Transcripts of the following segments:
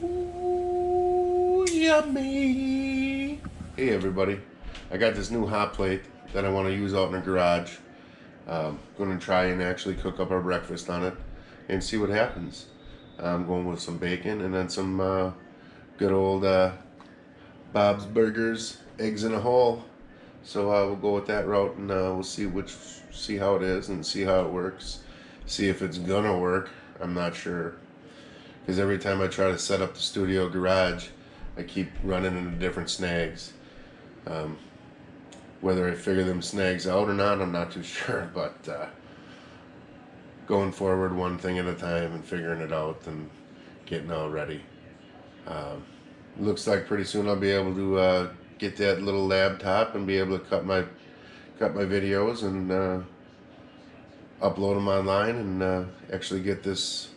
Ooh, yummy. Hey everybody, I got this new hot plate that I want to use out in the garage. Going to try and actually cook up our breakfast on it and see what happens. I'm going with some bacon and then some good old Bob's Burgers, eggs in a hole. So we'll go with that route and we'll see how it is and see how it works. See if it's gonna work. I'm not sure, because every time I try to set up the studio garage, I keep running into different snags. Whether I figure them snags out or not, I'm not too sure, but going forward one thing at a time and figuring it out and getting all ready. Looks like pretty soon I'll be able to get that little laptop and be able to cut my videos and upload them online and actually get this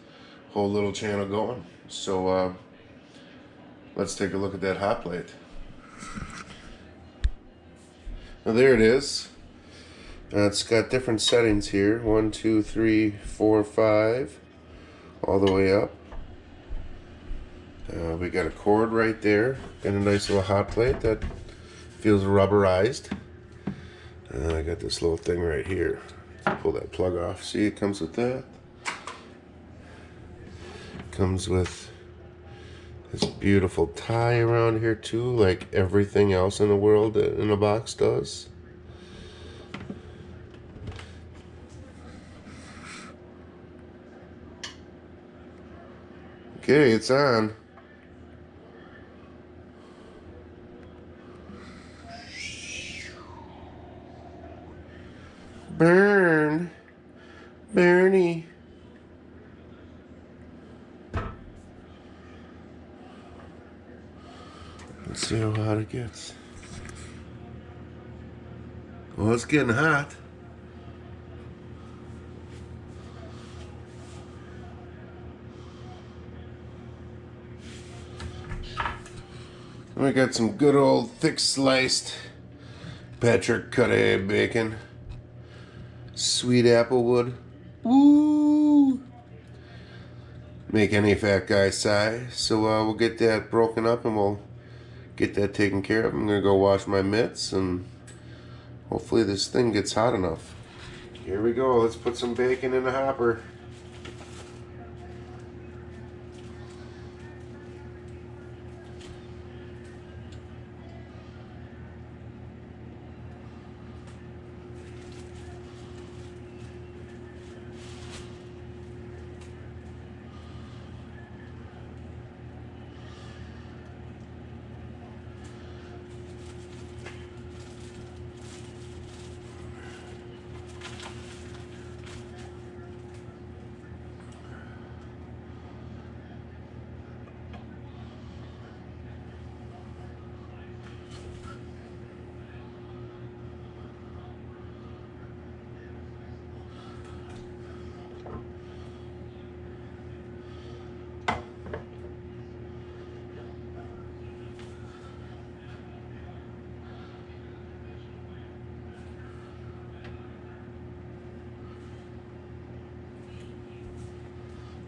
whole little channel going. So let's take a look at that hot plate. Now there it is. It's got different settings here. 1, 2, 3, 4, 5, all the way up. We got a cord right there and a nice little hot plate that feels rubberized. I got this little thing right here. Pull that plug off. See, it comes with that. Comes with this beautiful tie around here too, like everything else in the world in a box does. Okay, it's on. Burn, Bernie. Let's see how hot it gets. Well, it's getting hot. We got some good old thick sliced Patrick cut bacon. Sweet applewood. Woo! Make any fat guy sigh. So we'll get that broken up and we'll get that taken care of. I'm gonna go wash my mitts and hopefully this thing gets hot enough. Here we go. Let's put some bacon in the hopper.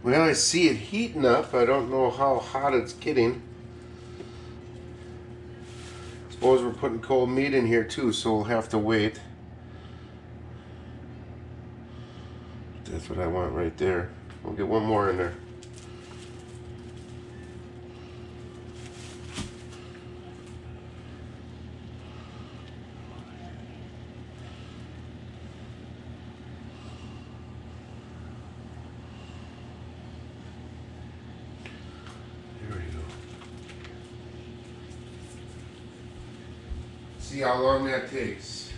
Well, I see it heating up. I don't know how hot it's getting. Suppose we're putting cold meat in here too, so we'll have to wait. That's what I want right there. We'll get one more in there. See how long that takes.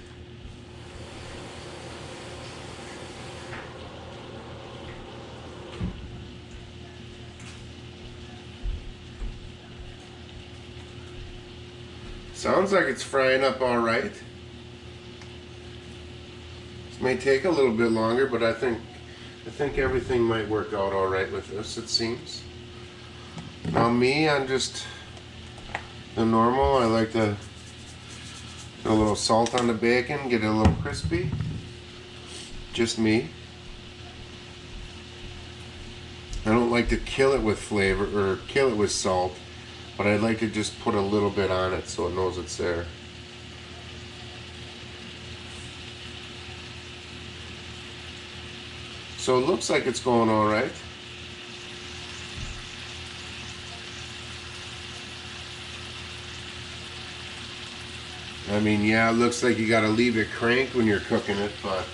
Sounds like it's frying up all right. This may take a little bit longer, but I think everything might work out all right with this, it seems. Now me, I'm just the normal. I like to put a little salt on the bacon, get it a little crispy. Just me. I don't like to kill it with flavor or kill it with salt, but I'd like to just put a little bit on it so it knows it's there. So it looks like it's going all right. I mean, yeah, it looks like you gotta leave it cranked when you're cooking it, but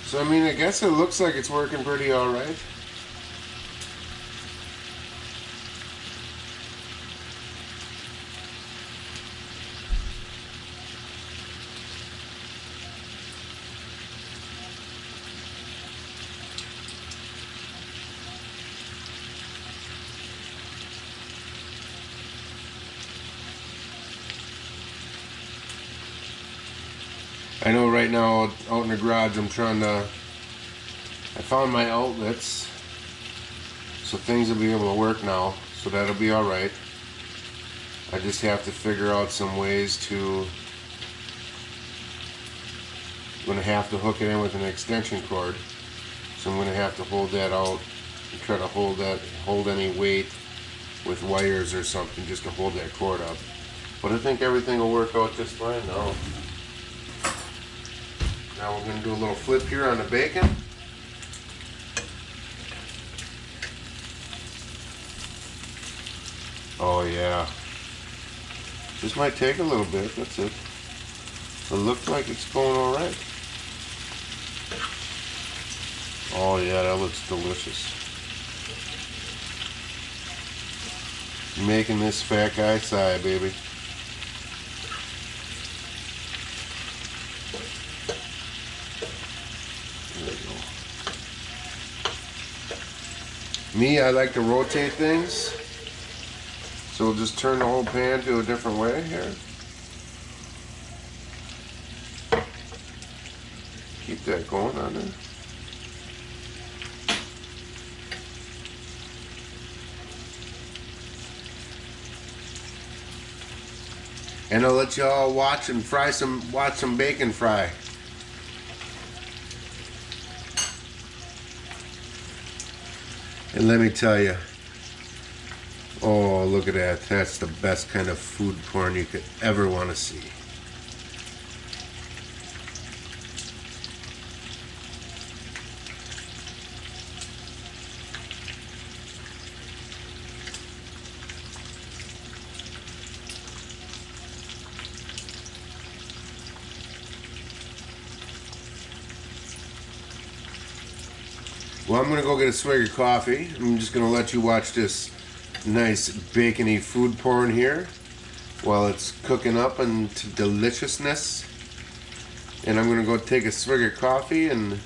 so I mean, I guess it looks like it's working pretty all right. I know right now out in the garage I found my outlets, so things will be able to work now, so that'll be alright. I just have to figure out some ways to, I'm going to have to hook it in with an extension cord, so I'm going to have to hold that out and try to hold any weight with wires or something just to hold that cord up. But I think everything will work out just fine now. Now we're going to do a little flip here on the bacon. Oh yeah. This might take a little bit, that's it. It looks like it's going alright. Oh yeah, that looks delicious. Making this fat guy sigh, baby. Me, I like to rotate things, so we'll just turn the whole pan to a different way here. Keep that going on there. And I'll let y'all watch some bacon fry. And let me tell you, oh, look at that. That's the best kind of food porn you could ever want to see. Well, I'm going to go get a swig of coffee. I'm just going to let you watch this nice bacony food porn here while it's cooking up into deliciousness. And I'm going to go take a swig of coffee and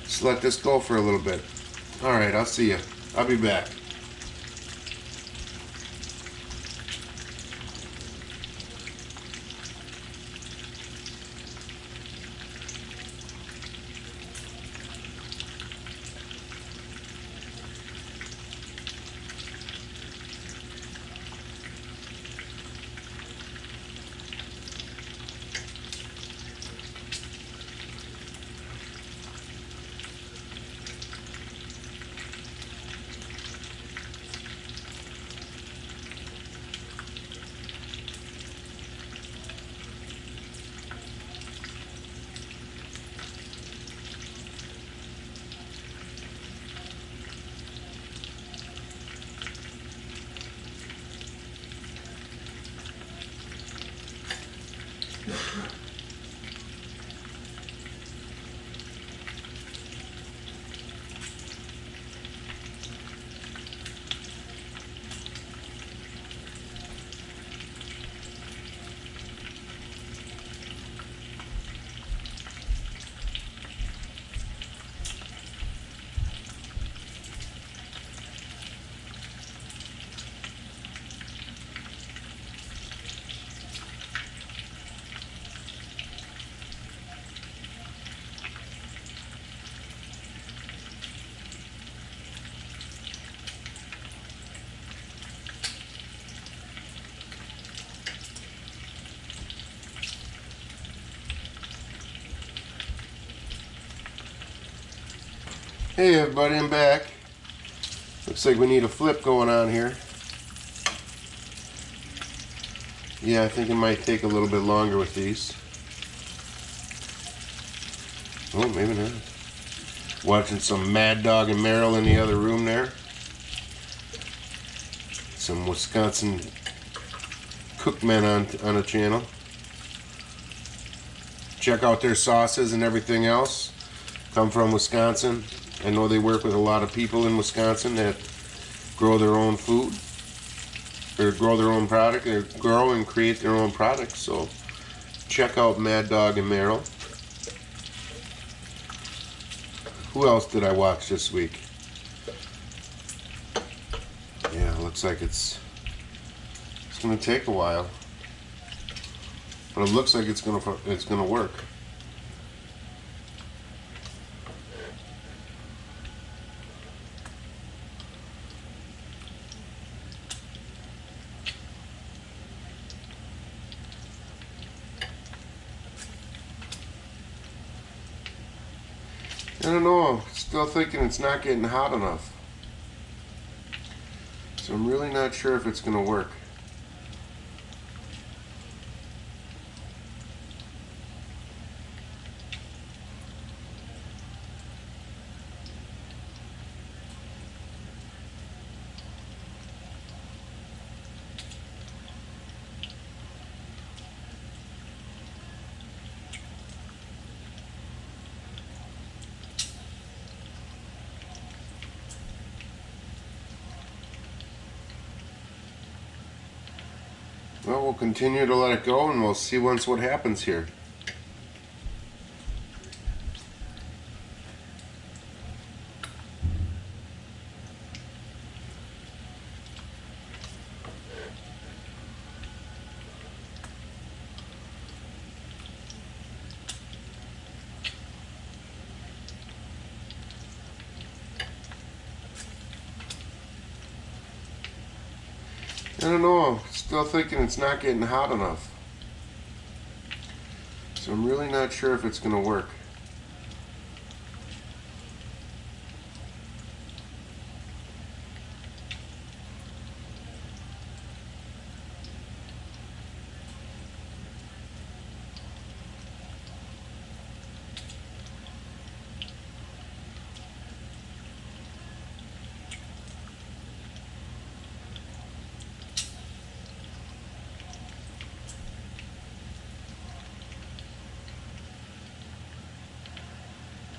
just let this go for a little bit. Alright, I'll see you. I'll be back. Hey everybody, I'm back. Looks like we need a flip going on here. Yeah, I think it might take a little bit longer with these. Oh, maybe not. Watching some Mad Dog and Merrill in the other room there. Some Wisconsin cookmen on a channel. Check out their sauces and everything else. Come from Wisconsin. I know they work with a lot of people in Wisconsin that grow their own food or grow their own product, or grow and create their own products. So check out Mad Dog and Merrill. Who else did I watch this week? Yeah, looks like it's going to take a while, but it looks like it's going to work. I don't know, still thinking it's not getting hot enough. So I'm really not sure if it's going to work. Well, we'll continue to let it go and we'll see once what happens here. I don't know, still thinking it's not getting hot enough. So I'm really not sure if it's going to work.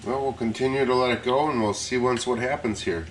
Well, we'll continue to let it go and we'll see once what happens here.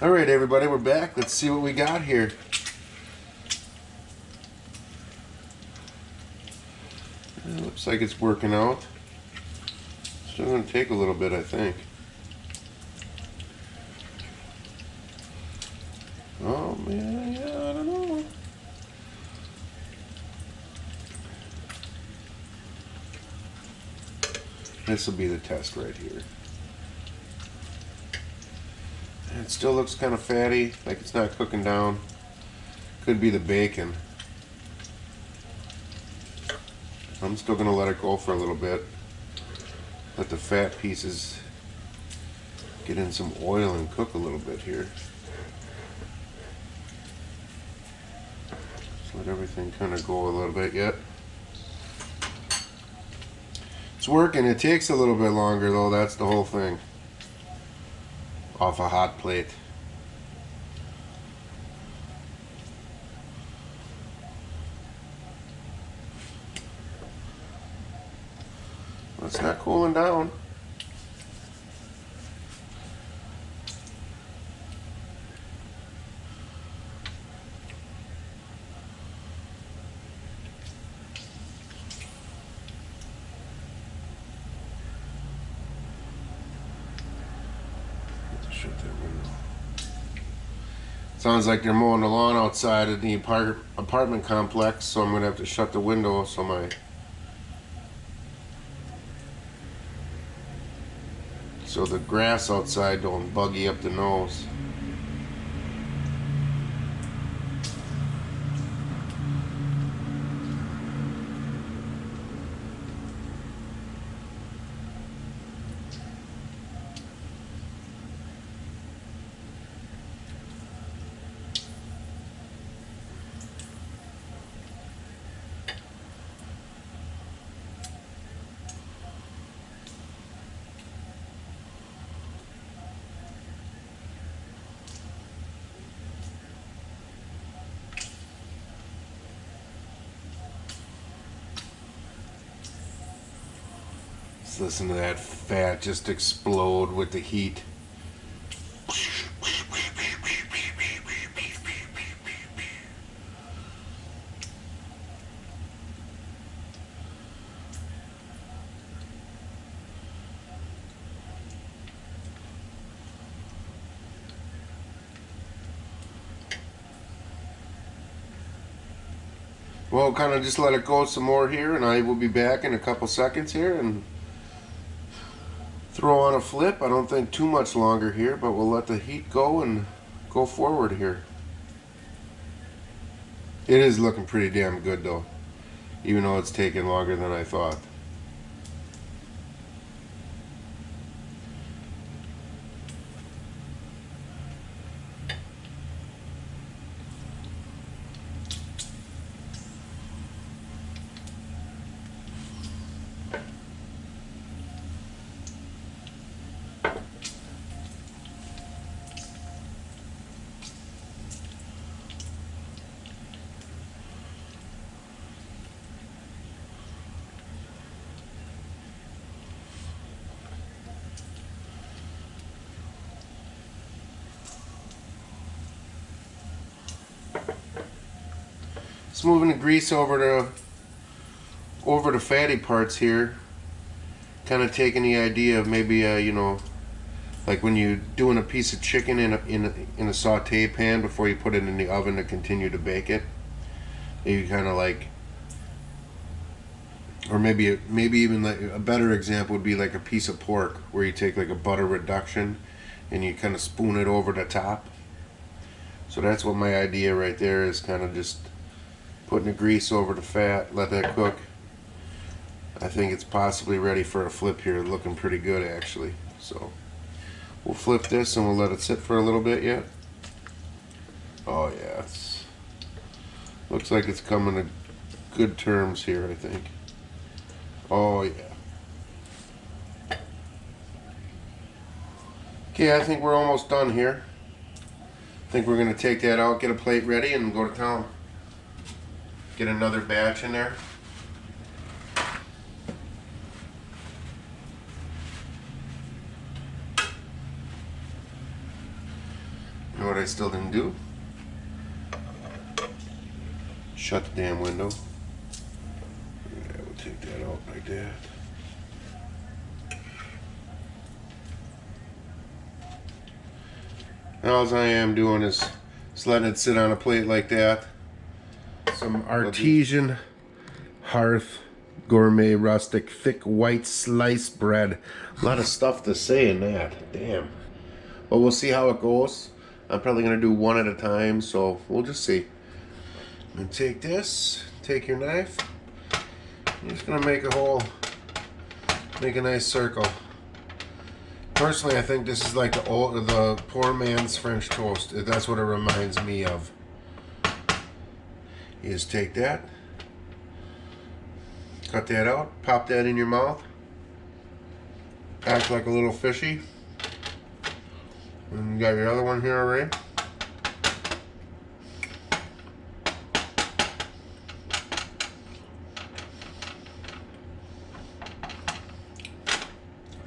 Alright everybody, we're back. Let's see what we got here. It looks like it's working out. Still going to take a little bit, I think. Oh man, yeah, I don't know. This will be the test right here. It still looks kind of fatty, like it's not cooking down. Could be the bacon. I'm still going to let it go for a little bit. Let the fat pieces get in some oil and cook a little bit here. Just let everything kind of go a little bit yet. It's working. It takes a little bit longer though, that's the whole thing. Off a hot plate. It's not cooling down. Shut that window. Sounds like they're mowing the lawn outside of the apartment complex, so I'm gonna have to shut the window so the grass outside don't buggy up the nose. Listen to that fat just explode with the heat. Well, kind of just let it go some more here, and I will be back in a couple seconds here and throw on a flip. I don't think too much longer here, but we'll let the heat go and go forward here. It is looking pretty damn good though, even though it's taking longer than I thought. Just moving the grease over the fatty parts here. Kind of taking the idea of maybe you know, like when you're doing a piece of chicken in a saute pan before you put it in the oven to continue to bake it. You kind of like, or maybe even like a better example would be like a piece of pork where you take like a butter reduction and you kind of spoon it over the top. So that's what my idea right there is, kind of just putting the grease over the fat, let that cook. I think it's possibly ready for a flip here, looking pretty good actually. So we'll flip this and we'll let it sit for a little bit yet. Oh yeah, looks like it's coming to good terms here, I think. Oh yeah. Okay, I think we're almost done here. I think we're gonna take that out, get a plate ready, and go to town. Get another batch in there. I still didn't do. Shut the damn window. Yeah, we'll take that out like that. All I am doing is just letting it sit on a plate like that. Some artesian hearth gourmet rustic thick white sliced bread. A lot of stuff to say in that. Damn. But we'll see how it goes. I'm probably gonna do one at a time, so we'll just see. And take this, take your knife. I'm just gonna make a nice circle. Personally, I think this is like the poor man's French toast. That's what it reminds me of. You just take that, cut that out, pop that in your mouth, act like a little fishy. And you got your other one here already.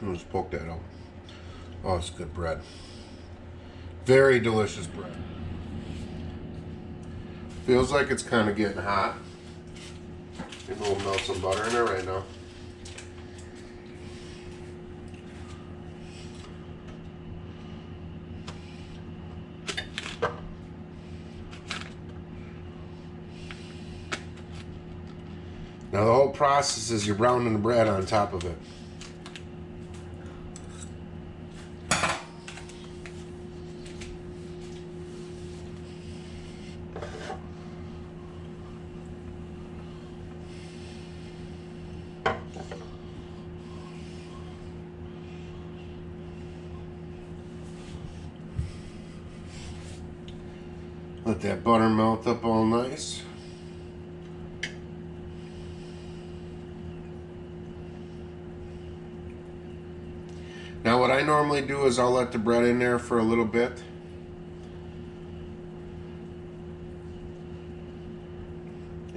And just poke that out. Oh, it's good bread. Very delicious bread. Feels like it's kind of getting hot. Maybe we'll melt some butter in there right now. Now the whole process is you're browning the bread on top of it. Let that butter melt up all nice. Now what I normally do is I'll let the bread in there for a little bit.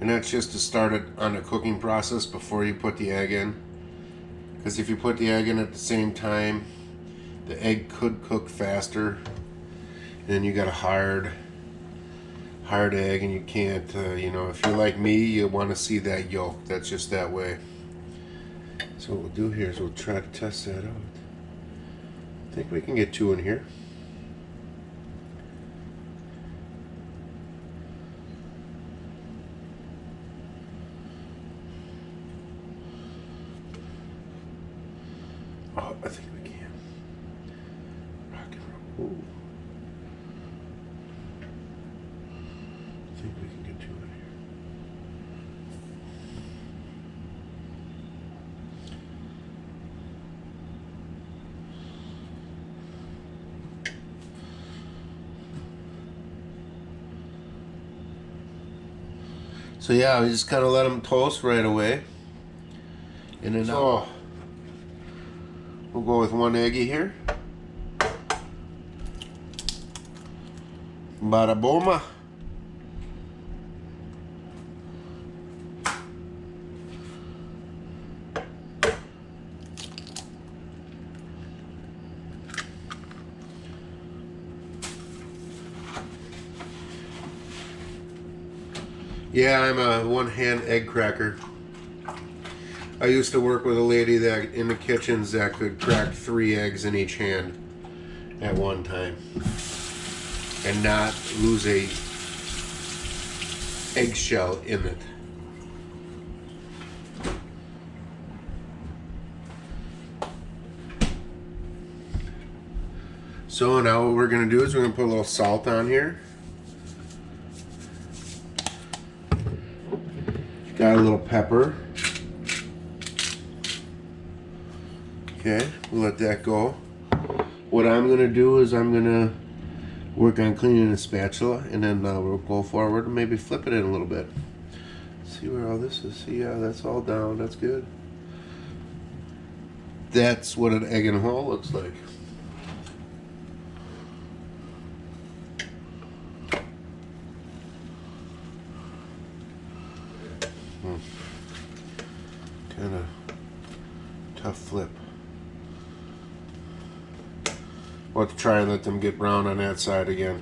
And that's just to start it on the cooking process before you put the egg in. Because if you put the egg in at the same time, the egg could cook faster. And then you got a hard egg, and you can't, you know, if you're like me, you want to see that yolk. That's just that way. So what we'll do here is we'll try to test that out. I think we can get 2 in here. Oh, I think we can. Rock and roll. Ooh. I think we can get 2 in here. So yeah, we just kind of let them toast right away. And then we'll go with 1 eggie here. Bada boom. Yeah, I'm a one-hand egg cracker. I used to work with a lady that in the kitchens that could crack 3 eggs in each hand at one time and not lose a eggshell in it. So now what we're going to do is we're going to put a little salt on here. Got a little pepper. Okay, we'll let that go. What I'm going to do is I'm going to work on cleaning the spatula, and then we'll go forward and maybe flip it in a little bit. See where all this is. See, yeah, that's all down. That's good. That's what an egg in a hole looks like. Kind of tough flip. We'll have to try and let them get brown on that side again.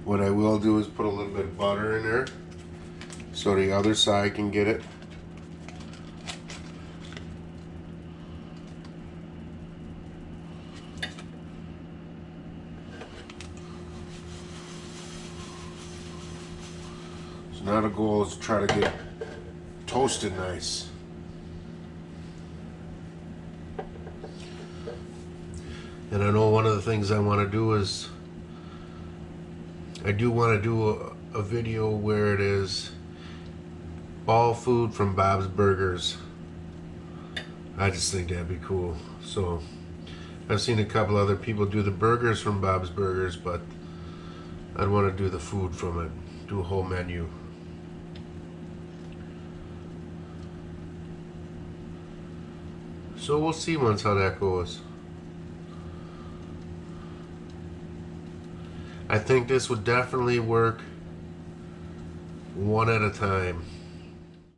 What I will do is put a little bit of butter in there so the other side can get it. So now the goal is to try to get it toasted nice. And I know one of the things I want to do is I do want to do a video where it is all food from Bob's Burgers. I just think that'd be cool. So I've seen a couple other people do the burgers from Bob's Burgers, but I'd want to do the food from it, do a whole menu. So we'll see once how that goes. I think this would definitely work one at a time.